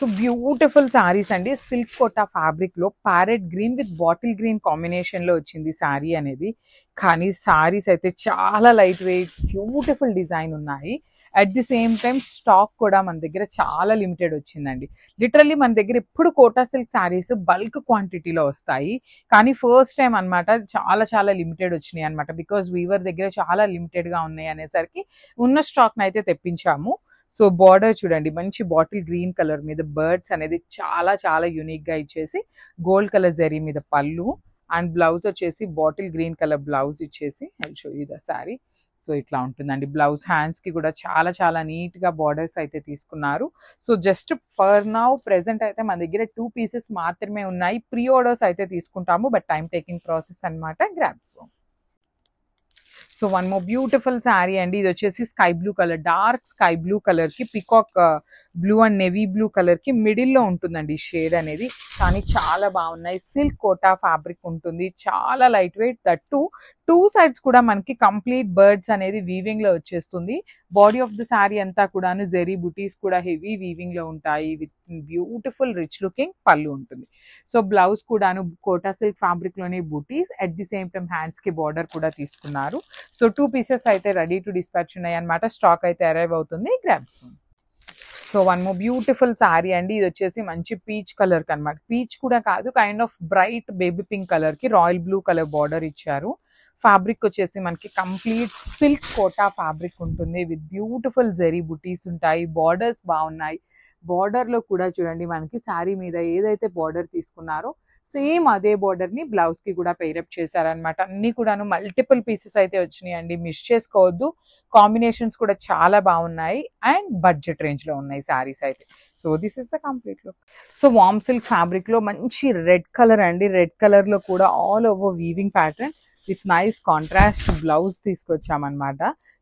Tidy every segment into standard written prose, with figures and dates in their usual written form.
So beautiful saris అండి. Silk quota fabric లో parrot green with bottle green combination లో వచ్చింది సారీ అనేది. కానీ సారీస్ అయితే చాలా లైట్ వెయిట్ బ్యూటిఫుల్ డిజైన్ ఉన్నాయి. At the same time stock కూడా మన దగ్గర చాలా లిమిటెడ్ వచ్చిందండి. లిటరల్లీ మన దగ్గర ఎప్పుడు కోటా సిల్క్ సారీస్ బల్క్ క్వాంటిటీలో వస్తాయి. కానీ ఫస్ట్ టైం అనమాట చాలా చాలా లిమిటెడ్ వచ్చినాయి అనమాట. బికాస్ వీవర్ దగ్గర చాలా లిమిటెడ్ గా ఉన్నాయి అనేసరికి ఉన్న స్టాక్ అయితే తెప్పించాము. సో బార్డర్ చూడండి, మంచి బాటిల్ గ్రీన్ కలర్ మీద బర్డ్స్ అనేది చాలా చాలా యూనిక్ గా ఇచ్చేసి గోల్డ్ కలర్ జరీ మీద పళ్ళు అండ్ బ్లౌజ్ వచ్చేసి బాటిల్ గ్రీన్ కలర్ బ్లౌజ్ ఇచ్చేసి I show you the sorry. So ఇట్లా ఉంటుందండి. బ్లౌజ్ హ్యాండ్స్ కి కూడా చాలా చాలా నీట్ గా బార్డర్స్ అయితే తీసుకున్నారు. So just for now present అయితే మన దగ్గర 2 పీసెస్ మాత్రమే ఉన్నాయి. ప్రీ ఆర్డర్స్ అయితే తీసుకుంటాము, బట్ టైం టేకింగ్ ప్రాసెస్ అనమాట. Grabs. So one more beautiful sari అండి. ఇది వచ్చేసి sky blue colour, dark sky blue colour కి peacock blue and navy blue colour కి మిడిల్ లో ఉంటుందండి షేడ్ అనేది. కానీ చాలా బాగున్నాయి. సిల్క్ కోటా ఫ్యాబ్రిక్ ఉంటుంది, చాలా light weight. That two sides కూడా మనకి కంప్లీట్ బర్డ్స్ అనేది వీవింగ్ లో వచ్చేస్తుంది. బాడీ ఆఫ్ ద శారీ అంతా కూడాను జెరీ బుటీస్ కూడా హెవీ వీవింగ్ లో ఉంటాయి. విత్ బ్యూటిఫుల్ రిచ్ లుకింగ్ పళ్ళు ఉంటుంది. సో బ్లౌజ్ కూడాను కోటా సిల్క్ ఫ్యాబ్రిక్ లోనే బుటీస్, at the same time hands కి బార్డర్ కూడా తీసుకున్నారు. సో 2 పీసెస్ అయితే రెడీ టు డిస్పాచ్ ఉన్నాయి అనమాట. స్టాక్ అయితే అరైవ్ అవుతుంది. Grabs. So one more beautiful sari అండి. ఇది వచ్చేసి మంచి పీచ్ కలర్ కి అనమాట. పీచ్ కూడా కాదు, kind of bright baby pink colour కి రాయల్ బ్లూ కలర్ బార్డర్ ఇచ్చారు. ఫ్యాబ్రిక్ వచ్చేసి మనకి కంప్లీట్ సిల్క్ కోటా ఫ్యాబ్రిక్ ఉంటుంది. విత్ బ్యూటిఫుల్ జెరీ బుటీస్ ఉంటాయి. బార్డర్స్ బాగున్నాయి. బార్డర్ లో కూడా చూడండి, మనకి శారీ మీద ఏదైతే బార్డర్ తీసుకున్నారో సేమ్ అదే బార్డర్ ని బ్లౌజ్ కి కూడా పేరప్ చేశారనమాట. అన్ని కూడాను మల్టిపుల్ పీసెస్ అయితే వచ్చినాయి అండి, మిస్ చేసుకోవద్దు. కాంబినేషన్స్ కూడా చాలా బాగున్నాయి అండ్ బడ్జెట్ రేంజ్ లో ఉన్నాయి శారీస్ అయితే. So this is the complete look. So వామ్ సిల్క్ ఫ్యాబ్రిక్ లో మంచి రెడ్ కలర్ అండి. రెడ్ కలర్ లో కూడా all over weaving pattern with nice contrast blouse తీసుకొచ్చామన్నమాట.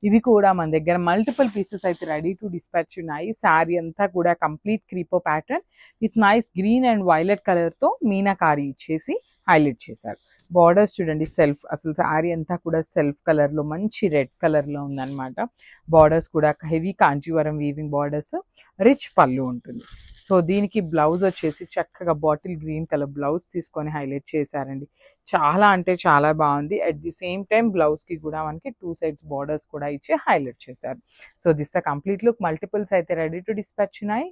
ఇవి కూడా మన దగ్గర మల్టిపుల్ పీసెస్ అయితే రెడీ టు డిస్పాచ్ ఉన్నాయి. శారీ అంతా కూడా కంప్లీట్ క్రీపో pattern with nice green and violet colour తో మీనాకారి ఇచ్చేసి హైలైట్ చేశారు. బార్డర్స్ చూడండి, సెల్ఫ్, అసలు శారీ అంతా కూడా సెల్ఫ్ కలర్ లో మంచి రెడ్ కలర్ లో ఉందన్నమాట. బార్డర్స్ కూడా heavy Kanjeevaram weaving borders, rich పళ్ళు ఉంటుంది. సో దీనికి బ్లౌజ్ వచ్చేసి చక్కగా బాటిల్ గ్రీన్ కలర్ బ్లౌజ్ తీసుకొని హైలైట్ చేశారండి. చాలా అంటే చాలా బాగుంది. At the same time blouse కి కూడా మనకి 2 సైడ్స్ బార్డర్స్ కూడా ఇచ్చి హైలైట్ చేశారు. So this the complete look. Multiples అయితే రెడీ టు డిస్పాచ్ ఉన్నాయి.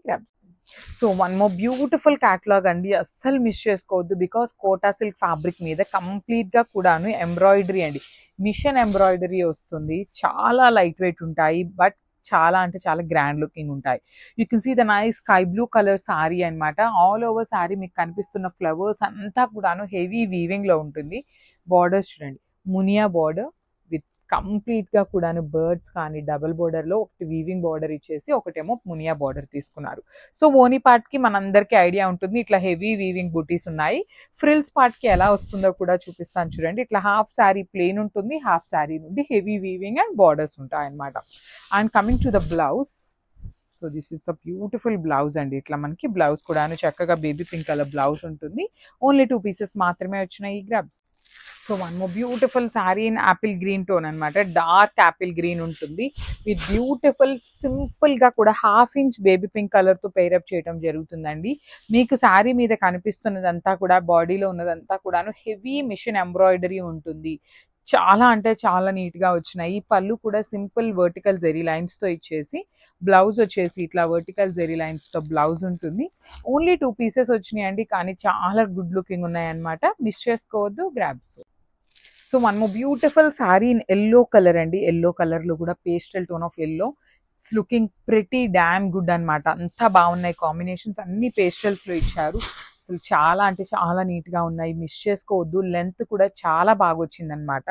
So one more beautiful catalogue అండి, అస్సలు మిస్ చేసుకోవద్దు. బికాస్ కోటా సిల్క్ ఫ్యాబ్రిక్ మీద కంప్లీట్ గా కూడాను ఎంబ్రాయిడరీ అండి, మిషన్ ఎంబ్రాయిడరీ వస్తుంది. చాలా లైట్ వెయిట్ ఉంటాయి, బట్ చాలా అంటే చాలా గ్రాండ్ లుకింగ్ ఉంటాయి. You can see the nice sky blue colour sari అనమాట. ఆల్ ఓవర్ సారీ మీకు కనిపిస్తున్న ఫ్లవర్స్ అంతా కూడాను హెవీ వీవింగ్ లో ఉంటుంది. బార్డర్స్ చూడండి, మునియా బార్డర్ విత్ కంప్లీట్ గా కూడాను బర్డ్స్ కానీ డబుల్ బోర్డర్ లో ఒకటి వీవింగ్ బార్డర్ ఇచ్చేసి ఒకటేమో మునియా బార్డర్ తీసుకున్నారు. సో ఓనీ పార్ట్ కి మనందరికీ ఐడియా ఉంటుంది, ఇట్లా హెవీ వీవింగ్ బుటీస్ ఉన్నాయి. ఫ్రిల్స్ పార్ట్ కి ఎలా వస్తుందో కూడా చూపిస్తాను చూడండి. ఇట్లా హాఫ్ శారీ ప్లెయిన్ ఉంటుంది, హాఫ్ శారీ నుండి హెవీ వీవింగ్ అండ్ బార్డర్స్ ఉంటాయి అనమాట. And coming to the blouse, so this is a beautiful blouse అండి. ఇట్లా మనకి బ్లౌజ్ కూడా చక్కగా బేబీ పింక్ కలర్ బ్లౌజ్ ఉంటుంది. ఓన్లీ 2 పీసెస్ మాత్రమే వచ్చినాయి ఈ grabs. So one more beautiful sari in Apple green tone అనమాట. డార్క్ యాపిల్ గ్రీన్ ఉంటుంది విత్ బ్యూటిఫుల్ సింపుల్ గా కూడా ½ ఇంచ్ బేబీ పింక్ కలర్ తో పేరప్ చేయడం జరుగుతుందండి. మీకు శారీ మీద కనిపిస్తున్నదంతా కూడా, బాడీలో ఉన్నదంతా కూడాను హెవీ మిషన్ ఎంబ్రాయిడరీ ఉంటుంది. చాలా అంటే చాలా నీట్ గా వచ్చినాయి. పళ్ళు కూడా సింపుల్ వర్టికల్ జెరీ లైన్స్ తో ఇచ్చేసి, బ్లౌజ్ వచ్చేసి ఇట్లా వర్టికల్ జెరీ లైన్స్ తో బ్లౌజ్ ఉంటుంది. ఓన్లీ 2 పీసెస్ వచ్చినాయండి, కానీ చాలా గుడ్ లుకింగ్ ఉన్నాయి అనమాట. మిస్ చేసుకోవద్దు. Grabs. So one more beautiful sari in yellow colour అండి. ఎల్లో కలర్ లో కూడా pastel tone of yellow. It's looking pretty damn good అనమాట. అంతా బాగున్నాయి. కాంబినేషన్స్ అన్ని పేస్టల్స్ లో ఇచ్చారు. అసలు చాలా అంటే చాలా నీట్ గా ఉన్నాయి. మిస్ చేసుకోవద్దు. లెంత్ కూడా చాలా బాగా వచ్చింది అనమాట.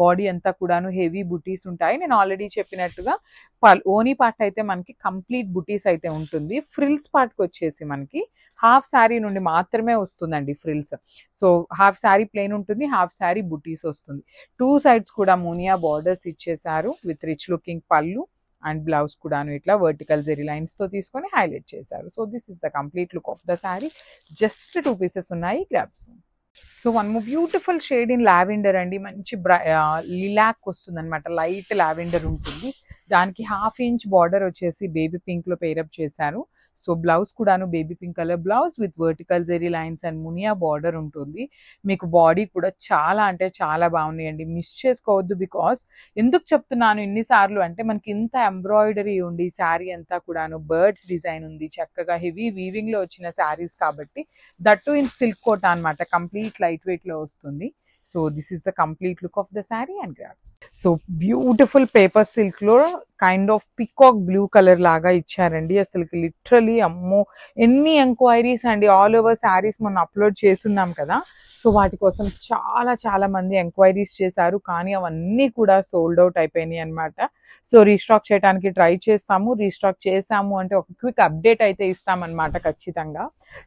బాడీ అంతా కూడాను హెవీ బుటీస్ ఉంటాయి. నేను ఆల్రెడీ చెప్పినట్టుగా ఓనీ పార్ట్ అయితే మనకి కంప్లీట్ బుటీస్ అయితే ఉంటుంది. ఫ్రిల్స్ పార్ట్కి వచ్చేసి మనకి హాఫ్ శారీ నుండి మాత్రమే వస్తుందండి frills. So half sari plain ఉంటుంది, హాఫ్ శారీ బుటీస్ వస్తుంది. 2 సైడ్స్ కూడా మోనియా బార్డర్స్ ఇచ్చేసారు విత్ రిచ్ లుకింగ్ పళ్ళు అండ్ బ్లౌజ్ కూడాను ఇట్లా వర్టికల్ జెరీ లైన్స్ తో తీసుకొని హైలైట్ చేశారు. So this is the complete look of the sari. Just 2 pieces ఉన్నాయి. Grabs. So one more beautiful shade in lavender అండి. మంచి లిలాక్ వస్తుంది అనమాట. లైట్ లావెండర్ ఉంటుంది. దానికి ½ ఇంచ్ బార్డర్ వచ్చేసి బేబీ పింక్ లో పేరప్ చేశారు. సో బ్లౌజ్ కూడాను baby pink colour blouse with vertical zari lines and Muniya border ఉంటుంది. మీకు బాడీ కూడా చాలా అంటే చాలా బాగున్నాయండి, మిస్ చేసుకోవద్దు. బికాస్ ఎందుకు చెప్తున్నాను ఇన్నిసార్లు అంటే మనకి ఇంత ఎంబ్రాయిడరీ ఉంది, శారీ అంతా కూడాను బర్డ్స్ డిజైన్ ఉంది, చక్కగా హెవీ వీవింగ్ లో వచ్చిన శారీస్ కాబట్టి దట్టు ఇన్ సిల్క్ కోట అనమాట, కంప్లీట్ లైట్ వెయిట్ లో వస్తుంది. So this is the complete look of the sari and grabs. So beautiful paper silk లో kind of peacock blue colour లాగా ఇచ్చారండి. అసలుకి లిటరలీ అమ్మో ఎన్ని ఎంక్వైరీస్ అండి, ఆల్ ఓవర్ శారీస్ మొన్న అప్లోడ్ చేస్తున్నాం కదా, సో వాటి కోసం చాలా చాలా మంది ఎంక్వైరీస్ చేశారు, కానీ అవన్నీ కూడా సోల్డ్ అవుట్ అయిపోయినాయి అనమాట. సో రీస్టాక్ చేయడానికి ట్రై చేస్తాము, రీస్టాక్ చేసాము అంటే ఒక క్విక్ అప్డేట్ అయితే ఇస్తామన్నమాట ఖచ్చితంగా.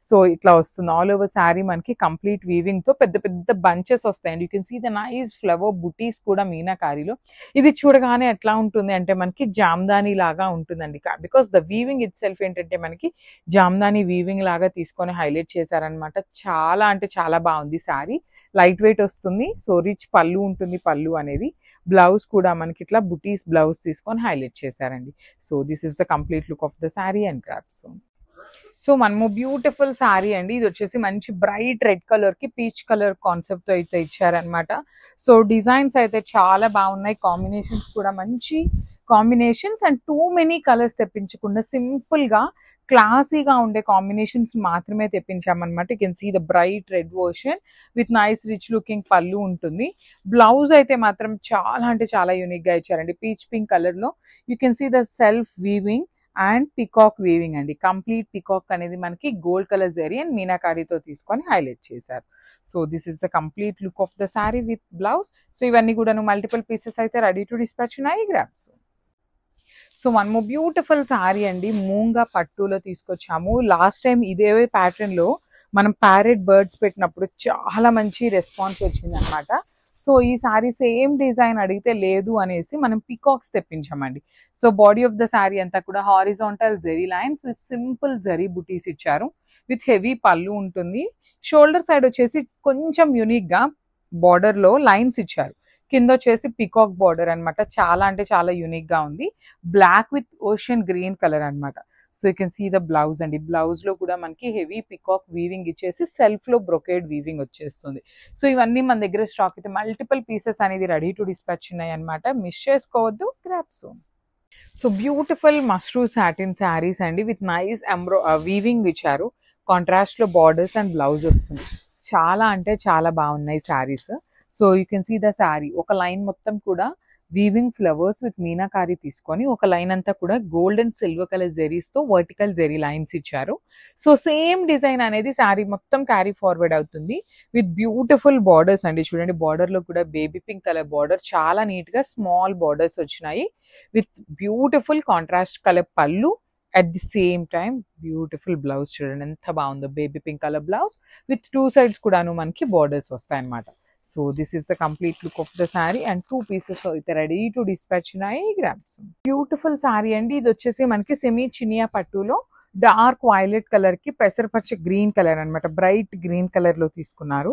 సో ఇట్లా వస్తుంది ఆల్ ఓవర్ శారీ మనకి కంప్లీట్ వీవింగ్ తో పెద్ద పెద్ద బంచెస్ వస్తాయండి. You can see the nice flower బుటీస్ కూడా మీనాకారిలో. ఇది చూడగానే ఎట్లా ఉంటుంది అంటే మనకి జామ్దాని లాగా ఉంటుందండి, because the weaving it self ఏంటంటే మనకి జామ్దాని వీవింగ్ లాగా తీసుకొని హైలైట్ చేశారనమాట. చాలా అంటే చాలా బాగుంది శారీ, లైట్ వెయిట్ వస్తుంది. సో రిచ్ పళ్ళు ఉంటుంది, పళ్ళు అనేది బ్లౌజ్ కూడా మనకి ఇట్లా బుటీస్ బ్లౌజ్ తీసుకొని హైలైట్ చేశారండి. So this is the complete look of the sari and crafts. So మనము బ్యూటిఫుల్ శారీ అండి, ఇది వచ్చేసి మంచి బ్రైట్ రెడ్ కలర్ కి పీచ్ కలర్ కాన్సెప్ట్ తో అయితే ఇచ్చారనమాట. సో డిజైన్స్ అయితే చాలా బాగున్నాయి, కాంబినేషన్స్ కూడా మంచి combinations and too many colours తెప్పించకుండా సింపుల్ గా క్లాసీగా ఉండే కాంబినేషన్స్ మాత్రమే తెప్పించామన్నమాట. You can see the bright red version with nice rich looking పళ్ళు ఉంటుంది. బ్లౌజ్ అయితే మాత్రం చాలా అంటే చాలా యూనిక్ గా ఇచ్చారండి, పీచ్ పింక్ కలర్ లో. You can see the self weaving and peacock weaving అండి, కంప్లీట్ పికాక్ అనేది మనకి గోల్డ్ కలర్ జరీ అండ్ మీనాకారితో తీసుకొని హైలైట్ చేశారు. So this is the complete look of the sari with blouse. So ఇవన్నీ కూడా మల్టిపుల్ పీసెస్ అయితే రెడీ టు డిస్పాచ్ ఉన్నాయి, గ్రాబ్స్. సో మనము బ్యూటిఫుల్ శారీ అండి, మూంగా పట్టులో తీసుకొచ్చాము. లాస్ట్ టైం ఇదే ప్యాటర్న్ లో మనం ప్యారెట్ బర్డ్స్ పెట్టినప్పుడు చాలా మంచి రెస్పాన్స్ వచ్చింది అనమాట. సో ఈ శారీ సేమ్ డిజైన్ అడిగితే లేదు అనేసి మనం పికాక్స్ తెప్పించామండి. So body of the sari అంతా కూడా హారిజాంటల్ జెరీ లైన్స్ విత్ సింపుల్ జరీ బుటీస్ ఇచ్చారు, విత్ హెవీ పళ్ళు ఉంటుంది. షోల్డర్ సైడ్ వచ్చేసి కొంచెం యూనిక్ గా బార్డర్ లో లైన్స్ ఇచ్చారు, కింద వచ్చేసి పికాక్ బార్డర్ అనమాట. చాలా అంటే చాలా యూనిక్ గా ఉంది, black with ocean green colour అనమాట. So you can see the blouse అండి, బ్లౌజ్ లో కూడా మనకి హెవీ పికాక్ వీవింగ్ ఇచ్చేసి సెల్ఫ్ లో బ్రొకేడ్ వీవింగ్ వచ్చేస్తుంది. సో ఇవన్నీ మన దగ్గర స్టాక్ అయితే మల్టిపుల్ పీసెస్ అనేది రెడీ టు డిస్పాచ్ ఉన్నాయి అనమాట, మిస్ చేసుకోవద్దు, గ్రాబ్స్. సో బ్యూటిఫుల్ మస్రూ సాటిన్ శారీస్ అండి విత్ నైస్ వీవింగ్ ఇచ్చారు, కాంట్రాస్ట్ లో బార్డర్స్ అండ్ బ్లౌజ్ వస్తుంది. చాలా అంటే చాలా బాగున్నాయి saris. So you can see the sari, ఒక లైన్ మొత్తం కూడా వీవింగ్ ఫ్లవర్స్ విత్ మీనాకారి తీసుకొని ఒక లైన్ అంతా కూడా gold and silver colour zaris తో వర్టికల్ జెరీ లైన్స్ ఇచ్చారు. సో సేమ్ డిజైన్ అనేది శారీ మొత్తం క్యారీ ఫార్వర్డ్ అవుతుంది విత్ బ్యూటిఫుల్ బార్డర్స్ అండి. చూడండి బార్డర్ లో కూడా బేబీ పింక్ కలర్ బార్డర్, చాలా నీట్ గా స్మాల్ బార్డర్స్ వచ్చినాయి విత్ బ్యూటిఫుల్ కాంట్రాస్ట్ కలర్ పళ్ళు. At the same time beautiful blouse, చూడండి ఎంత బాగుందో, baby pink colour blouse with two sides కూడాను మనకి బార్డర్స్ వస్తాయి అనమాట. So this is the complete look of the sari and two pieces అయితే రెడీ టు డిస్పాచ్ ఉన్నాయి, గ్రాబ్స్. బ్యూటిఫుల్ శారీ అండి, ఇది వచ్చేసి మనకి సెమీ చినియా పట్టులో డార్క్ వైలెట్ కలర్ కి పెసరపచ్చ గ్రీన్ కలర్ అనమాట, బ్రైట్ గ్రీన్ కలర్ లో తీసుకున్నారు.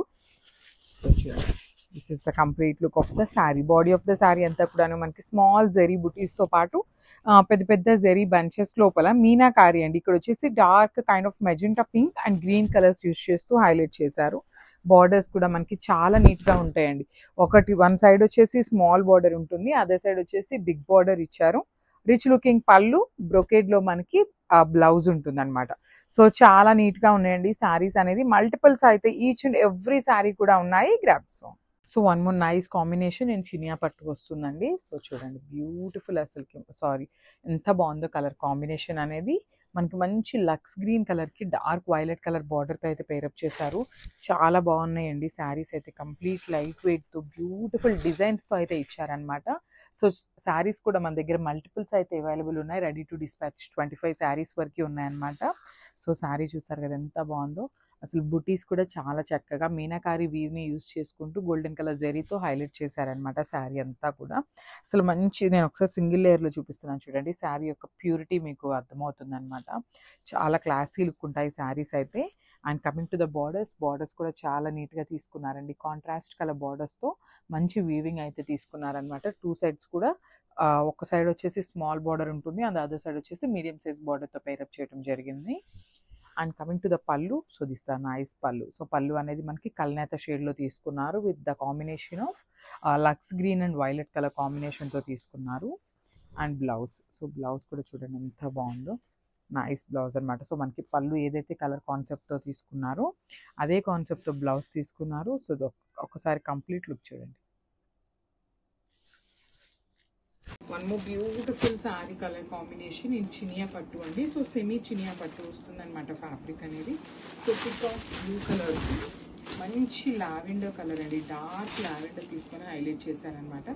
సో చూడండి this is the complete look of the sari. Body of the sari అంతా కూడా మనకి స్మాల్ జెరీ బుటీస్ తో పాటు పెద్ద పెద్ద జెరీ బంచెస్ లోపల మీనాకారి అండి. ఇక్కడ వచ్చేసి dark kind of magenta pink and green colours use చేస్తూ హైలైట్ చేశారు. బార్డర్స్ కూడా మనకి చాలా నీట్ గా ఉంటాయండి. వన్ సైడ్ వచ్చేసి స్మాల్ బార్డర్ ఉంటుంది, అదర్ సైడ్ వచ్చేసి బిగ్ బార్డర్ ఇచ్చారు. రిచ్ లుకింగ్ పళ్ళు, బ్రొకేడ్ లో మనకి బ్లౌజ్ ఉంటుంది అనమాట. సో చాలా నీట్ గా ఉన్నాయండి శారీస్ అనేది, మల్టిపుల్స్ అయితే ఈచ్ అండ్ ఎవ్రీ శారీ కూడా ఉన్నాయి, grabs. So one more nice combination నేను చినియా పట్టు వస్తుందండి. సో చూడండి బ్యూటిఫుల్, అసలుకి సారీ ఎంత బాగుందో కలర్ కాంబినేషన్ అనేది. మనకి మంచి లక్స్ గ్రీన్ కలర్ కి డార్క్ వైలెట్ కలర్ బార్డర్ తో అయితే పేరప్ చేశారు. చాలా బాగున్నాయండి శారీస్ అయితే, కంప్లీట్ లైట్ వెయిట్ తో బ్యూటిఫుల్ డిజైన్స్ తో అయితే ఇచ్చారనమాట. సో శారీస్ కూడా మన దగ్గర మల్టిపుల్స్ అయితే అవైలబుల్ ఉన్నాయి, రెడీ టు డిస్పాచ్ 25 శారీస్ వరకు ఉన్నాయన్నమాట. సో శారీ చూసారు కదా ఎంత బాగుందో, అసలు బుటీస్ కూడా చాలా చక్కగా మీనాకారి వీవ్ని యూస్ చేసుకుంటూ గోల్డెన్ కలర్ జరీతో హైలైట్ చేశారనమాట శారీ అంతా కూడా. అసలు మంచి, నేను ఒకసారి సింగిల్ లేయర్లో చూపిస్తున్నాను చూడండి, శారీ యొక్క ప్యూరిటీ మీకు అర్థమవుతుంది అనమాట. చాలా క్లాసీ లుక్ ఉంటాయి శారీస్ అయితే. And coming to the borders కూడా చాలా నీట్గా తీసుకున్నారండి. కాంట్రాస్ట్ కలర్ బార్డర్స్తో మంచి వీవింగ్ అయితే తీసుకున్నారనమాట. 2 సైడ్స్ కూడా ఒక సైడ్ వచ్చేసి స్మాల్ బార్డర్ ఉంటుంది, అండ్ అదర్ సైడ్ వచ్చేసి మీడియం సైజ్ బార్డర్తో పేరప్ చేయడం జరిగింది. And coming to the pallu, so this the nice pallu. So pallu అనేది మనకి కల్నేత షేడ్లో తీసుకున్నారు with the combination of lux green and violet colour కాంబినేషన్తో తీసుకున్నారు. అండ్ బ్లౌజ్, సో బ్లౌజ్ కూడా చూడండి ఎంత బాగుందో, నైస్ బ్లౌజ్ అనమాట. సో మనకి పళ్ళు ఏదైతే కలర్ కాన్సెప్ట్తో తీసుకున్నారో అదే కాన్సెప్ట్తో బ్లౌజ్ తీసుకున్నారు. సో ఒకసారి కంప్లీట్ లుక్ చూడండి. One more beautiful sorry colour combination in Chiniya పట్టు అండి. సో సెమీ చినియా పట్టు వస్తుంది అనమాట ఫ్యాబ్రిక్ అనేది. సో పికాక్ బ్లూ కలర్, మంచి లావెండర్ కలర్ అండి, డార్క్ లావెండర్ తీసుకొని హైలైట్ చేశారనమాట.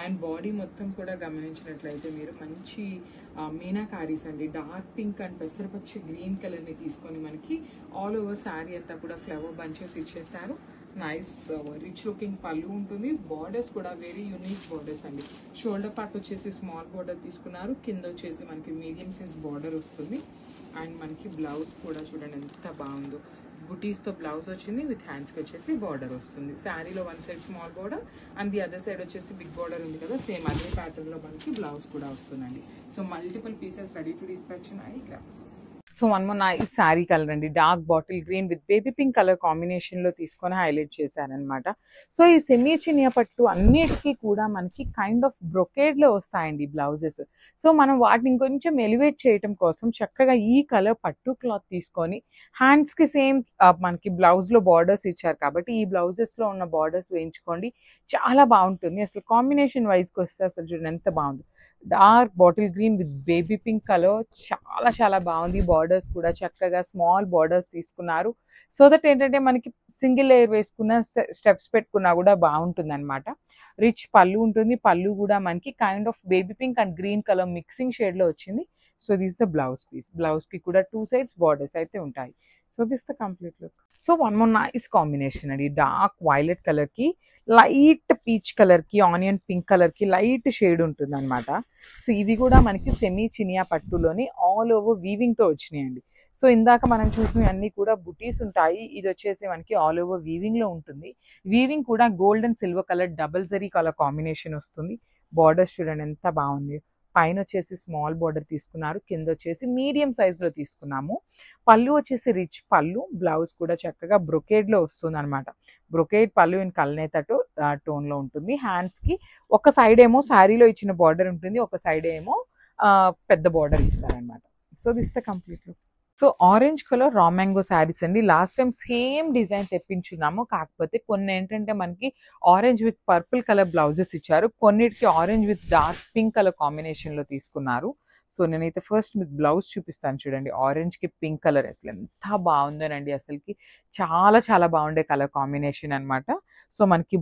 అండ్ బాడీ మొత్తం కూడా గమనించినట్లయితే మీరు మంచి మీనాకారీస్ అండి, డార్క్ పింక్ అండ్ పెసరపచ్చి గ్రీన్ కలర్ని తీసుకొని మనకి ఆల్ ఓవర్ శారీ అంతా కూడా ఫ్లవర్ బంచెస్ ఇచ్చేసారు. నైస్ రిచ్ లుకింగ్ పళ్ళు ఉంటుంది. బార్డర్స్ కూడా వెరీ యూనిక్ బార్డర్స్ అండి. షోల్డర్ పార్ట్ వచ్చేసి స్మాల్ బార్డర్ తీసుకున్నారు, కింద వచ్చేసి మనకి మీడియం సైజ్ బార్డర్ వస్తుంది. అండ్ మనకి బ్లౌజ్ కూడా చూడండి ఎంత బాగుందో, బుటీస్తో బ్లౌజ్ వచ్చింది, విత్ హ్యాండ్స్కి వచ్చేసి బార్డర్ వస్తుంది. శారీలో one side small border and the other side వచ్చేసి బిగ్ బార్డర్ ఉంది కదా, సేమ్ అదే ప్యాటర్న్లో మనకి బ్లౌజ్ కూడా వస్తుందండి. So multiple pieces ready to dispatch ఉన్నాయి గ్రామ్స్. So one more nice sari colour అండి, dark bottle green with baby pink colour కాంబినేషన్లో తీసుకొని హైలైట్ చేశారనమాట. సో ఈ సెమీ చినియా పట్టు అన్నిటికీ కూడా మనకి కైండ్ ఆఫ్ బ్రొకేడ్లో వస్తాయండి బ్లౌజెస్. సో మనం వాటిని ఇంకొంచెం ఎలివేట్ చేయడం కోసం చక్కగా ఈ కలర్ పట్టు క్లాత్ తీసుకొని హ్యాండ్స్కి సేమ్ మనకి బ్లౌజ్లో బార్డర్స్ ఇచ్చారు కాబట్టి ఈ బ్లౌజెస్లో ఉన్న బార్డర్స్ వేయించుకోండి, చాలా బాగుంటుంది. అసలు కాంబినేషన్ వైజ్కి వస్తే అసలు చూడండి ఎంత బాగుంది. Dark bottle green with baby pink colour, చాలా చాలా బాగుంది. బార్డర్స్ కూడా చక్కగా స్మాల్ బార్డర్స్ తీసుకున్నారు, సో దట్ ఏంటంటే మనకి సింగిల్ లేయర్ వేసుకున్న స్టెప్స్ పెట్టుకున్నా కూడా బాగుంటుంది అనమాట. రిచ్ పళ్ళు ఉంటుంది, పళ్ళు కూడా మనకి kind of baby pink and green colour mixing షేడ్లో వచ్చింది. So this the blouse piece, బ్లౌజ్కి కూడా 2 సైడ్స్ బార్డర్స్ అయితే ఉంటాయి. So this the complete look. So one more nice combination అండి, డార్క్ వైలెట్ కలర్కి లైట్ పీచ్ కలర్కి ఆనియన్ పింక్ కలర్కి లైట్ షేడ్ ఉంటుంది అనమాట. సో ఇవి కూడా మనకి సెమీ చినియా పట్టులోని ఆల్ ఓవర్ వీవింగ్తో వచ్చినాయండి. సో ఇందాక మనం చూసినవి అన్నీ కూడా బుటీస్ ఉంటాయి, ఇది వచ్చేసి మనకి ఆల్ ఓవర్ వీవింగ్లో ఉంటుంది. వీవింగ్ కూడా gold and silver colour double zari colour combination వస్తుంది. బార్డర్స్ చూడండి ఎంత బాగుంది. పైన వచ్చేసి స్మాల్ బార్డర్ తీసుకున్నారు, కింద వచ్చేసి మీడియం సైజ్లో తీసుకున్నాము. పళ్ళు వచ్చేసి రిచ్ పళ్ళు, బ్లౌజ్ కూడా చక్కగా బ్రొకేడ్లో వస్తుంది అనమాట. బ్రొకేడ్ పళ్ళు ఇన్ కల్నేత టోన్లో ఉంటుంది. హ్యాండ్స్కి ఒక సైడ్ ఏమో శారీలో ఇచ్చిన బార్డర్ ఉంటుంది, ఒక సైడ్ ఏమో పెద్ద బార్డర్ ఇస్తారనమాట. So this the complete look. So orange colour raw mango saris అండి. లాస్ట్ టైం సేమ్ డిజైన్ తెప్పించున్నాము, కాకపోతే కొన్ని ఏంటంటే మనకి orange with purple colour blouses ఇచ్చారు, కొన్నిటికి orange with dark pink colour కాంబినేషన్లో తీసుకున్నారు. సో నేనైతే ఫస్ట్ మీకు బ్లౌజ్ చూపిస్తాను చూడండి. ఆరెంజ్కి పింక్ కలర్ అసలు ఎంత బాగుందోనండి, అసలుకి చాలా చాలా బాగుండే కలర్ కాంబినేషన్ అనమాట. సో మనకి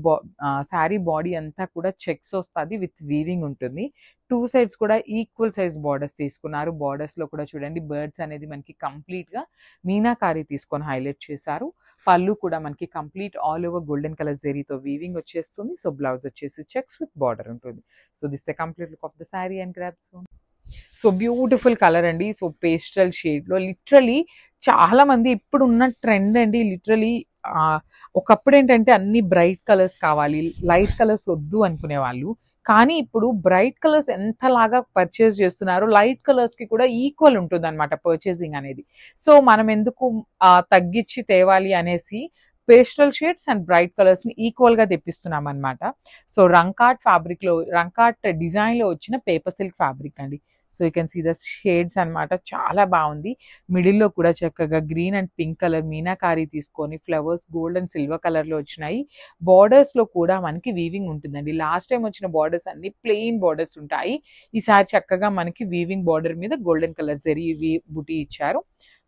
శారీ బాడీ అంతా కూడా చెక్స్ వస్తుంది, విత్ వీవింగ్ ఉంటుంది. 2 సైడ్స్ కూడా ఈక్వల్ సైజ్ బార్డర్స్ తీసుకున్నారు. బార్డర్స్లో కూడా చూడండి బర్డ్స్ అనేది మనకి కంప్లీట్గా మీనాకారి తీసుకొని హైలైట్ చేశారు. పళ్ళు కూడా మనకి complete all over golden colour జెరీతో వీవింగ్ వచ్చేస్తుంది. సో బ్లౌజ్ వచ్చేసి చెక్స్ విత్ బార్డర్ ఉంటుంది. So this the complete look of the sari and grab. So beautiful colour అండి. సో పేస్టల్ షేడ్లో లిటరలీ చాలా మంది ఇప్పుడు ఉన్న ట్రెండ్ అండి. లిటరలీ ఒకప్పుడు ఏంటంటే అన్ని బ్రైట్ కలర్స్ కావాలి, లైట్ కలర్స్ వద్దు అనుకునే వాళ్ళు, కానీ ఇప్పుడు బ్రైట్ కలర్స్ ఎంతలాగా పర్చేస్ చేస్తున్నారు, లైట్ కలర్స్కి కూడా ఈక్వల్ ఉంటుంది అనమాట పర్చేసింగ్ అనేది. సో మనం ఎందుకు తగ్గించి తేవాలి అనేసి పేస్టల్ షేడ్స్ అండ్ బ్రైట్ కలర్స్ని ఈక్వల్గా తెప్పిస్తున్నాం అనమాట. సో రంకాట్ ఫ్యాబ్రిక్లో, రంకాట్ డిజైన్లో వచ్చిన పేపర్ సిల్క్ ఫ్యాబ్రిక్ అండి. So you can see the shades అనమాట, చాలా బాగుంది. మిడిల్లో కూడా చక్కగా green and pink colour meenakari తీసుకొని ఫ్లవర్స్ గోల్డ్ అండ్ సిల్వర్ కలర్లో వచ్చినాయి. బార్డర్స్లో కూడా మనకి వీవింగ్ ఉంటుందండి. లాస్ట్ టైం వచ్చిన బార్డర్స్ అన్ని ప్లెయిన్ బార్డర్స్ ఉంటాయి, ఈసారి చక్కగా మనకి వీవింగ్ బార్డర్ మీద గోల్డెన్ కలర్ జరీ బుటీ ఇచ్చారు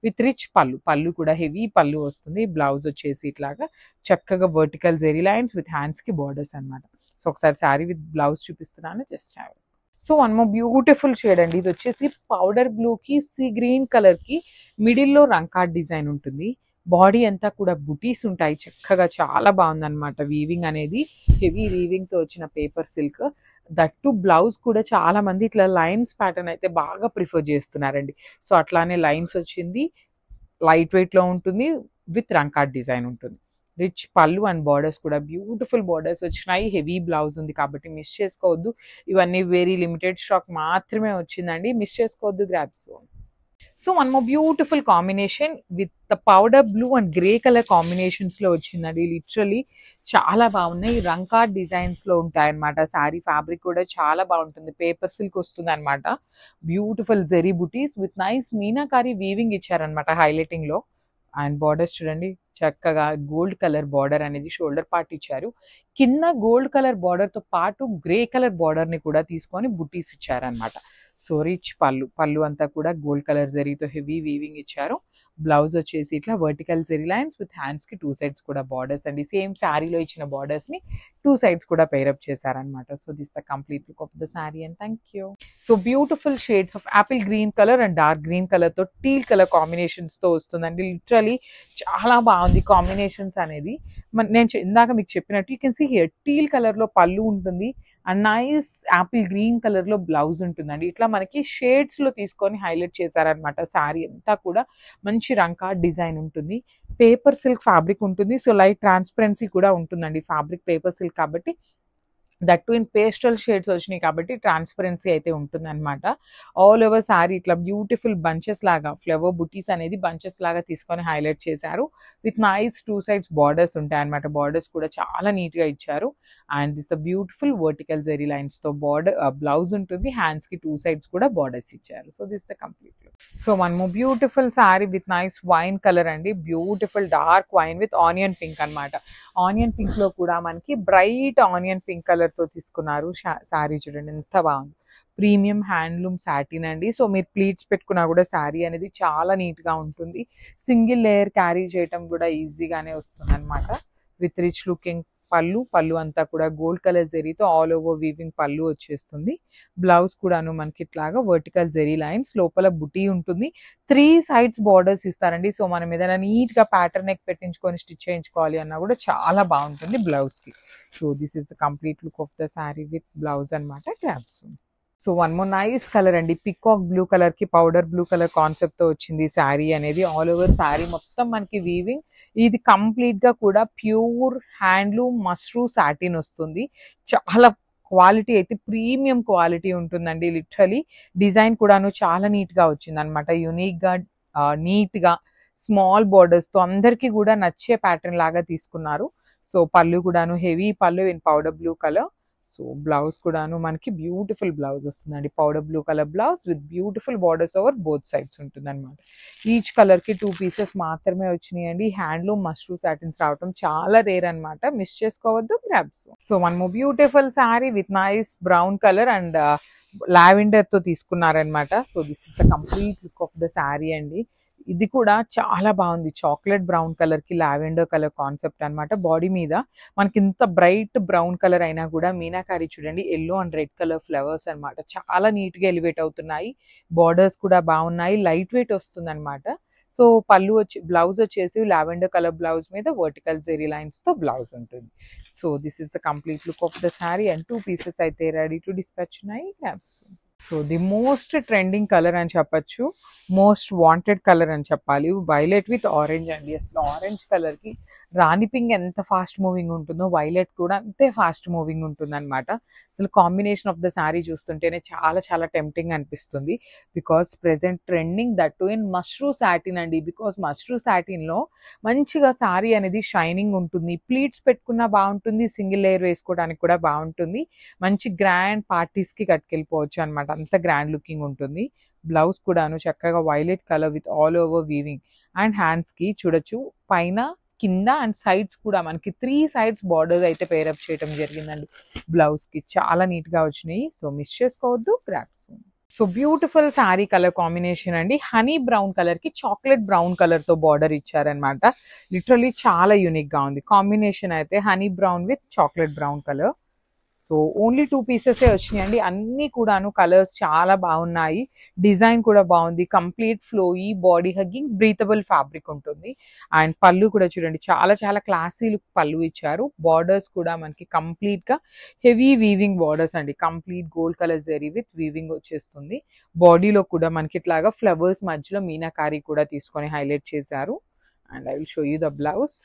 విత్ రిచ్ పళ్ళు. పళ్ళు కూడా హెవీ పళ్ళు వస్తుంది. బ్లౌజ్ వచ్చేసి ఇట్లాగా చక్కగా వర్టికల్ జెరీ లైన్స్ విత్ హ్యాండ్స్కి బార్డర్స్ అనమాట. సో ఒకసారి శారీ విత్ బ్లౌజ్ చూపిస్తున్నాను, just have. So one more beautiful shade అండి, ఇది వచ్చేసి పౌడర్ బ్లూకి సీ గ్రీన్ కలర్కి మిడిల్లో రంకాట్ డిజైన్ ఉంటుంది. బాడీ అంతా కూడా బుటీస్ ఉంటాయి, చక్కగా చాలా బాగుందన్నమాట. వీవింగ్ అనేది హెవీ వీవింగ్తో వచ్చిన పేపర్ సిల్క్. దట్టు బ్లౌజ్ కూడా చాలా మంది ఇట్లా లైన్స్ ప్యాటర్న్ అయితే బాగా ప్రిఫర్ చేస్తున్నారండి. సో అట్లానే లైన్స్ వచ్చింది, లైట్ వెయిట్లో ఉంటుంది, విత్ రంకాట్ డిజైన్ ఉంటుంది. రిచ్ పళ్ళు అండ్ బార్డర్స్ కూడా బ్యూటిఫుల్ బార్డర్స్ వచ్చినాయి. హెవీ బ్లౌజ్ ఉంది కాబట్టి మిస్ చేసుకోవద్దు. ఇవన్నీ వెరీ లిమిటెడ్ స్టాక్ మాత్రమే వచ్చిందండి, మిస్ చేసుకోవద్దు. Grabs. So one more beautiful combination with the powder blue and grey colour combinations లో వచ్చిందండి. లిటరలీ చాలా బాగున్నాయి. రంకాట్ డిజైన్స్ లో ఉంటాయి అనమాట. శారీ ఫ్యాబ్రిక్ కూడా చాలా బాగుంటుంది. పేపర్ సిల్క్ వస్తుంది అనమాట. Beautiful zari buttis with nice meenakari weaving ఇచ్చారనమాట హైలైటింగ్ లో. అండ్ బార్డర్స్ చూడండి, చక్కగా గోల్డ్ కలర్ బార్డర్ అనేది షోల్డర్ పార్ట్ ఇచ్చారు. కింద గోల్డ్ కలర్ బార్డర్ తో పాటు గ్రే కలర్ బార్డర్ ని కూడా తీసుకొని బుటీస్ ఇచ్చారనమాట. సో రిచ్ పళ్ళు అంతా కూడా గోల్డ్ కలర్ జరీతో హెవీ వీవింగ్ ఇచ్చారు. బ్లౌజ్ వచ్చేసి ఇట్లా vertical zari lines with hands కి 2 సైడ్స్ కూడా బార్డర్స్ అండి. సేమ్ శారీలో ఇచ్చిన బార్డర్స్ ని 2 సైడ్స్ కూడా పేరప్ చేశారనమాట. So this the complete look of the sari and thank you. So beautiful shades of Apple green colour and dark green colour తో teal colour combinations తో వస్తుందండి. లిటరలీ చాలా బాగుంది కాంబినేషన్స్ అనేది. నేను ఇందాక మీకు చెప్పినట్టు you can see here teal colour లో పళ్ళు ఉంటుంది and nice apple green colour లో బ్లౌజ్ ఉంటుందండి. ఇట్లా మనకి షేడ్స్ లో తీసుకొని హైలైట్ చేశారనమాట. శారీ అంతా కూడా మంచి రంకాట్ డిజైన్ ఉంటుంది. పేపర్ సిల్క్ ఫ్యాబ్రిక్ ఉంటుంది. సో లైట్ ట్రాన్స్పరెన్సీ కూడా ఉంటుందండి. ఫ్యాబ్రిక్ పేపర్ సిల్క్ కాబట్టి that to in pastel shades వచ్చినాయి కాబట్టి ట్రాన్స్పరెన్సీ అయితే ఉంటుంది అనమాట. ఆల్ ఓవర్ శారీ ఇట్లా బ్యూటిఫుల్ బంచెస్ లాగా ఫ్లవర్ బుటీస్ అనేది బంచెస్ లాగా తీసుకొని హైలైట్ చేశారు. విత్ నైస్ 2 సైడ్స్ బార్డర్స్ ఉంటాయి అనమాట. బార్డర్స్ కూడా చాలా నీట్ గా ఇచ్చారు. And this beautiful vertical zari lines తో బార్డర్ బ్లౌజ్ ఉంటుంది. హ్యాండ్స్ కి 2 సైడ్స్ కూడా బార్డర్స్ ఇచ్చారు. So this the complete look. So one more beautiful sari with nice wine colour అండి. Beautiful dark wine with onion pink అనమాట. ఆనియన్ పింక్ లో కూడా మనకి బ్రైట్ ఆనియన్ పింక్ కలర్ తో తీసుకున్నారు. శారీ చూడండి ఎంత బాగుంది. ప్రీమియం హ్యాండ్లూమ్ సాటిన్ అండి. సో మీరు ప్లీట్స్ పెట్టుకున్నా కూడా శారీ అనేది చాలా నీట్ గా ఉంటుంది. సింగిల్ లేయర్ క్యారీ చేయటం కూడా ఈజీగానే వస్తుంది అనమాట. విత్ రిచ్ లుకింగ్ పళ్ళు అంతా కూడా గోల్డ్ కలర్ జెరీతో ఆల్ ఓవర్ వీవింగ్ పళ్ళు వచ్చేస్తుంది. బ్లౌజ్ కూడాను మనకి ఇట్లాగా వర్టికల్ జెరీ లైన్స్, లోపల బుటీ ఉంటుంది. 3 సైడ్స్ బార్డర్స్ ఇస్తారండి. సో మనం ఏదైనా నీట్ గా ప్యాటర్న్ నెక్ పెట్టించుకొని స్టిచ్ చేయించుకోవాలి అన్నా కూడా చాలా బాగుంటుంది బ్లౌజ్ కి. So this is the complete look of the sari with blouse అనమాట. Grabs. So one more nice colour అండి. పికాక్ బ్లూ కలర్ కి పౌడర్ బ్లూ కలర్ కాన్సెప్ట్ తో వచ్చింది శారీ అనేది. ఆల్ ఓవర్ శారీ మొత్తం మనకి వీవింగ్. ఇది కంప్లీట్ గా కూడా ప్యూర్ హ్యాండ్లూమ్ మష్రూ సాటిన్ వస్తుంది. చాలా క్వాలిటీ అయితే ప్రీమియం క్వాలిటీ ఉంటుందండి. లిటరలీ డిజైన్ కూడాను చాలా నీట్ గా వచ్చింది అనమాట. యూనిక్ గా నీట్ గా స్మాల్ బోర్డర్స్ తో అందరికి కూడా నచ్చే ప్యాటర్న్ లాగా తీసుకున్నారు. సో పళ్ళు కూడాను హెవీ పళ్ళు in powder blue colour. So blouse కూడాను మనకి బ్యూటిఫుల్ బ్లౌజ్ వస్తుందండి. Powder blue colour blouse with beautiful borders over both sides ఉంటుంది అనమాట. ఈచ్ కలర్ కి 2 పీసెస్ మాత్రమే వచ్చినాయండి. హ్యాండ్లూమ్ మష్రూ సాటిన్స్ రావటం చాలా రేర్ అనమాట. మిస్ చేసుకోవద్దు. Grabs. So one more beautiful sari with nice brown colour and lavender తో తీసుకున్నారనమాట. So this is the complete look of the sari అండి. ఇది కూడా చాలా బాగుంది. చాక్లెట్ బ్రౌన్ కలర్ కి లావెండర్ కలర్ కాన్సెప్ట్ అనమాట. బాడీ మీద మనకి ఇంత బ్రైట్ బ్రౌన్ కలర్ అయినా కూడా మీనాకారి చూడండి yellow and red colour flowers అనమాట. చాలా నీట్ గా ఎలివేట్ అవుతున్నాయి. బార్డర్స్ కూడా బాగున్నాయి. లైట్ వెయిట్ వస్తుంది అనమాట. సో బ్లౌజ్ వచ్చేసి లావెండర్ కలర్ బ్లౌజ్ మీద వర్టికల్ జెరీ లైన్స్ తో బ్లౌజ్ ఉంటుంది. So this is the complete look of the sari and 2 pieces అయితే రెడీ టు డిస్పాచ్ ఉన్నాయి. So the most trending colour అని చెప్పచ్చు, మోస్ట్ వాంటెడ్ కలర్ అని చెప్పాలి. వైలెట్ విత్ ఆరెంజ్ అండి. అసలు ఆరెంజ్ కలర్ కి రాణి పింక్ ఎంత ఫాస్ట్ మూవింగ్ ఉంటుందో వైలెట్ కూడా అంతే ఫాస్ట్ మూవింగ్ ఉంటుంది అనమాట. అసలు కాంబినేషన్ ఆఫ్ ద శారీ చూస్తుంటేనే చాలా చాలా టెంప్టింగ్ అనిపిస్తుంది. Because present trending that to in mashru satin అండి. బికాస్ మష్రూ సాటిన్ లో మంచిగా శారీ అనేది షైనింగ్ ఉంటుంది. ప్లీట్స్ పెట్టుకున్నా బాగుంటుంది. సింగిల్ లేయర్ వేసుకోవడానికి కూడా బాగుంటుంది. మంచి గ్రాండ్ పార్టీస్ కి కట్టుకెళ్ళిపోవచ్చు అనమాట. అంత గ్రాండ్ లుకింగ్ ఉంటుంది. బ్లౌజ్ కూడాను చక్కగా violet colour with all over weaving and hands కి చూడొచ్చు పైన కింద అండ్ సైడ్స్ కూడా మనకి 3 సైడ్స్ బార్డర్స్ అయితే పేరప్ చేయడం జరిగిందండి. బ్లౌజ్ కి చాలా నీట్ గా వచ్చినాయి. సో మిస్ చేసుకోవద్దు. Grabs. So beautiful sari colour combination అండి. హనీ బ్రౌన్ కలర్ కి చాక్లెట్ బ్రౌన్ కలర్ తో బార్డర్ ఇచ్చారనమాట. లిటరలీ చాలా యూనిక్ గా ఉంది కాంబినేషన్ అయితే. Honey brown with chocolate brown colour. So only 2 పీసెసే వచ్చినాయండి. అన్ని కూడాను కలర్స్ చాలా బాగున్నాయి. డిజైన్ కూడా బాగుంది. Complete flowy body hugging breathable fabric ఉంటుంది. అండ్ పళ్ళు కూడా చూడండి చాలా చాలా క్లాసీ లుక్ పళ్ళు ఇచ్చారు. బార్డర్స్ కూడా మనకి కంప్లీట్ గా హెవీ వీవింగ్ బార్డర్స్ అండి. Complete gold colour zari with weaving వచ్చేస్తుంది. బాడీలో కూడా మనకి ఇట్లాగా ఫ్లవర్స్ మధ్యలో మీనాకారి కూడా తీసుకొని హైలైట్ చేశారు. And I will show you the blouse.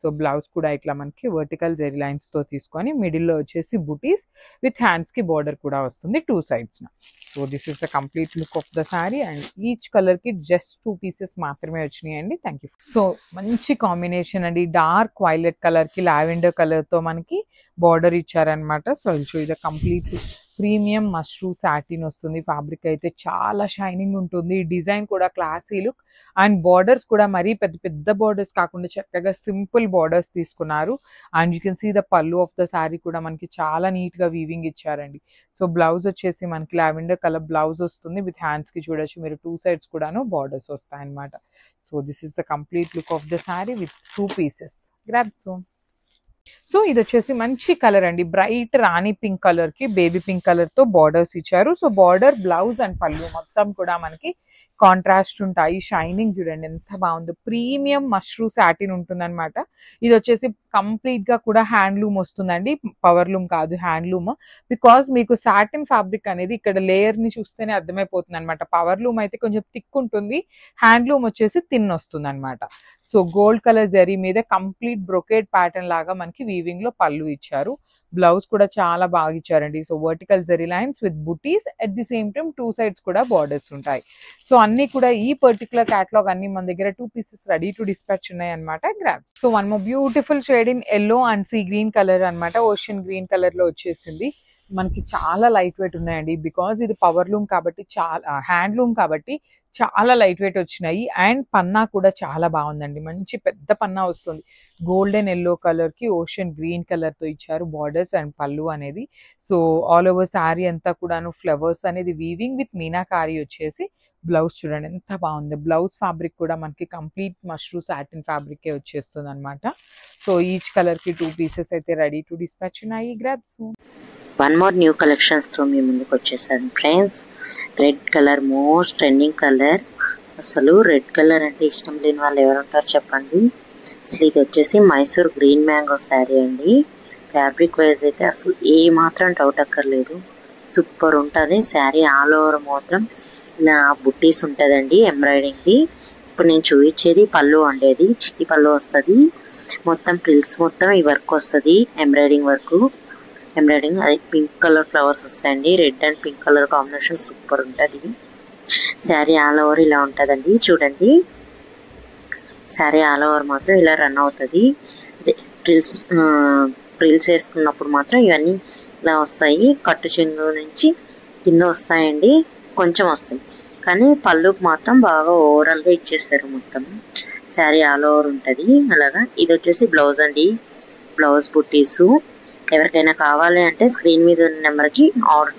So blouse కూడా ఇట్లా మనకి వర్టికల్ జెరీ లైన్స్ తో తీసుకొని మిడిల్లో వచ్చేసి బుటీస్ విత్ హ్యాండ్స్ కి బార్డర్ కూడా వస్తుంది 2 sides. So this is the complete look of the sorry and each colour కి జస్ట్ 2 pieces మాత్రమే వచ్చినాయండి. Thank you. సో మంచి కాంబినేషన్ అండి, డార్క్ వైలెట్ కలర్ కి లావెండర్ కలర్ తో మనకి బార్డర్ ఇచ్చారనమాట. So I will show you the complete premium mashru satin వస్తుంది. ఫ్యాబ్రిక్ అయితే చాలా షైనింగ్ ఉంటుంది. డిజైన్ కూడా క్లాసీ లుక్ అండ్ బార్డర్స్ కూడా మరీ పెద్ద పెద్ద బార్డర్స్ కాకుండా చక్కగా సింపుల్ బార్డర్స్ తీసుకున్నారు. And you can see the pallu of the sari కూడా మనకి చాలా నీట్ గా వీవింగ్ ఇచ్చారండి. సో బ్లౌజ్ వచ్చేసి మనకి లావెండర్ కలర్ బ్లౌజ్ వస్తుంది విత్ హ్యాండ్స్ కి చూడొచ్చు మీరు 2 sides కూడాను బార్డర్స్ వస్తాయి అనమాట. So this is the complete look of the sorry with 2 pieces. Grab son. So ఇది వచ్చేసి మంచి కలర్ అండి, బ్రైట్ రాణి పింక్ కలర్ కి బేబీ పింక్ కలర్ తో బార్డర్స్ ఇచ్చారు. సో బార్డర్, బ్లౌజ్ అండ్ పళ్ళు మొత్తం కూడా మనకి కాంట్రాస్ట్ ఉంటాయి. షైనింగ్ చూడండి ఎంత బాగుందో, ప్రీమియం మష్రూ సాటిన్ ఉంటుంది అనమాట. ఇది వచ్చేసి కంప్లీట్ గా కూడా హ్యాండ్లూమ్ వస్తుందండి, పవర్ లూమ్ కాదు హ్యాండ్లూమ్. బికాస్ మీకు సాటిన్ ఫ్యాబ్రిక్ అనేది ఇక్కడ లేయర్ ని చూస్తేనే అర్థమైపోతుంది అనమాట. పవర్ లూమ్ అయితే కొంచెం థిక్ ఉంటుంది, హ్యాండ్లూమ్ వచ్చేసి థిన్ వస్తుంది అనమాట. సో గోల్డ్ కలర్ జరీ మీద కంప్లీట్ బ్రొకేడ్ ప్యాటర్న్ లాగా మనకి వీవింగ్ లో పళ్ళు ఇచ్చారు. బ్లౌజ్ కూడా చాలా బాగా ఇచ్చారండి. So vertical zari lines with buttis, at the same time 2 sides కూడా బార్డర్స్ ఉంటాయి. సో అన్ని కూడా ఈ పర్టికులర్ క్యాటలాగ్ అన్ని మన దగ్గర 2 pieces రెడీ టు డిస్పాచ్ ఉన్నాయి అనమాట. Grab. So one more beautiful shade in yellow and sea green colour అనమాట. ఓషన్ గ్రీన్ కలర్ లో వచ్చేసింది. మనకి చాలా లైట్ వెయిట్ ఉన్నాయండి, బికాజ్ ఇది పవర్ లూమ్ కాబట్టి, చాలా హ్యాండ్లూమ్ కాబట్టి చాలా లైట్ వెయిట్ వచ్చినాయి. అండ్ పన్నా కూడా చాలా బాగుందండి, మంచి పెద్ద పన్నా వస్తుంది. గోల్డెన్ ఎల్లో కలర్ కి ఓషన్ గ్రీన్ కలర్ తో ఇచ్చారు బార్డర్స్ అండ్ పళ్ళు అనేది. సో ఆల్ ఓవర్ శారీ అంతా కూడాను ఫ్లవర్స్ అనేది వీవింగ్ విత్ మీనాకారి వచ్చేసి. బ్లౌజ్ చూడండి ఎంత బాగుంది. బ్లౌజ్ ఫ్యాబ్రిక్ కూడా మనకి కంప్లీట్ మష్రూ సాటిన్ ఫ్యాబ్రిక్ వచ్చేస్తుంది అనమాట. సో ఈచ్ కలర్ కి 2 pieces అయితే రెడీ టు డిస్పాచ్ ఉన్నాయి. Grab soon. One more new collections తో మీ ముందుకు వచ్చేసాను friends. Red colour most trending colour. అసలు రెడ్ కలర్ అంటే ఇష్టం లేని వాళ్ళు ఎవరుంటారు చెప్పండి. అసలు ఇది వచ్చేసి మైసూర్ గ్రీన్ మ్యాంగో శారీ అండి. ఫ్యాబ్రిక్ వైజ్ అయితే అసలు ఏ మాత్రం డౌట్ అక్కర్లేదు, సూపర్ ఉంటుంది శారీ. ఆల్ ఓవర్ మాత్రం నా బుట్టీస్ ఉంటుందండి ఎంబ్రాయిడింగ్ది. ఇప్పుడు నేను చూపించేది పళ్ళు అండేది, చిట్టి పళ్ళు వస్తుంది. మొత్తం ప్రిల్స్ మొత్తం ఈ వర్క్ వస్తుంది, ఎంబ్రాయిడింగ్ వర్క్. ఎంబ్రాయిడింగ్ అది పింక్ కలర్ ఫ్లవర్స్ వస్తాయండి. Red and pink colour combination super ఉంటుంది. శారీ ఆల్ ఓవర్ ఇలా ఉంటుందండి చూడండి. శారీ ఆల్ ఓవర్ మాత్రం ఇలా రన్ అవుతుంది. అదే ప్రిల్స్ వేసుకున్నప్పుడు మాత్రం ఇవన్నీ ఇలా వస్తాయి. కట్టు చెంగు నుంచి కింద వస్తాయండి, కొంచెం వస్తాయి కానీ పళ్ళుకి మాత్రం బాగా ఓవరాల్గా ఇచ్చేసారు మొత్తం. శారీ ఆల్ ఓవర్ ఉంటుంది అలాగా. ఇది వచ్చేసి బ్లౌజ్ అండి, బ్లౌజ్ బుట్టీసు. ఎవరికైనా కావాలి అంటే స్క్రీన్ మీద ఉన్న నెంబర్కి ఆర్డర్